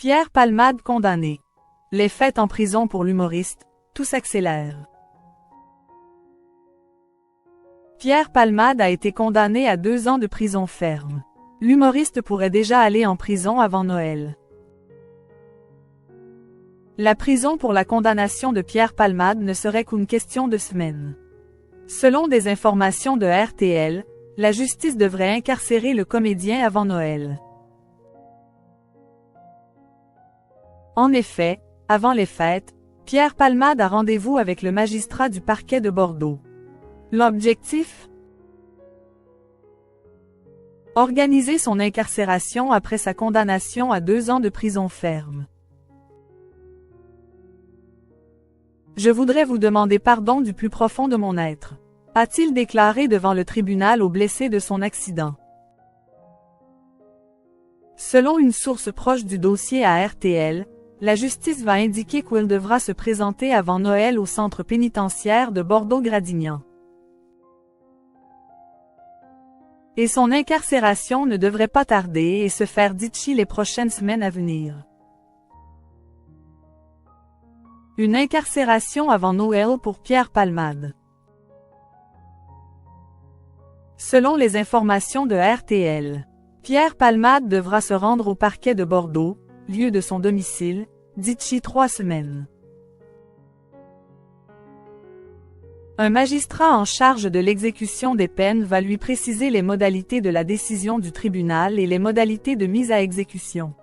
Pierre Palmade condamné. Les fêtes en prison pour l'humoriste, tout s'accélère. Pierre Palmade a été condamné à 2 ans de prison ferme. L'humoriste pourrait déjà aller en prison avant Noël. La prison pour la condamnation de Pierre Palmade ne serait qu'une question de semaines. Selon des informations de RTL, la justice devrait incarcérer le comédien avant Noël. En effet, avant les fêtes, Pierre Palmade a rendez-vous avec le magistrat du parquet de Bordeaux. L'objectif? Organiser son incarcération après sa condamnation à 2 ans de prison ferme. Je voudrais vous demander pardon du plus profond de mon être, a-t-il déclaré devant le tribunal aux blessés de son accident. Selon une source proche du dossier à RTL, la justice va indiquer qu'il devra se présenter avant Noël au centre pénitentiaire de Bordeaux-Gradignan. Et son incarcération ne devrait pas tarder et se faire dit-il les prochaines semaines à venir. Une incarcération avant Noël pour Pierre Palmade. Selon les informations de RTL, Pierre Palmade devra se rendre au parquet de Bordeaux, lieu de son domicile, d'ici 3 semaines. Un magistrat en charge de l'exécution des peines va lui préciser les modalités de la décision du tribunal et les modalités de mise à exécution.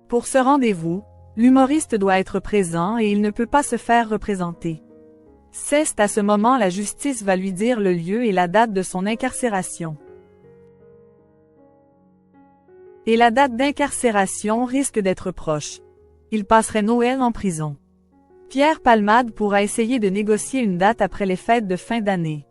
Pour ce rendez-vous, l'humoriste doit être présent et il ne peut pas se faire représenter. C'est à ce moment la justice va lui dire le lieu et la date de son incarcération. Et la date d'incarcération risque d'être proche. Il passerait Noël en prison. Pierre Palmade pourra essayer de négocier une date après les fêtes de fin d'année.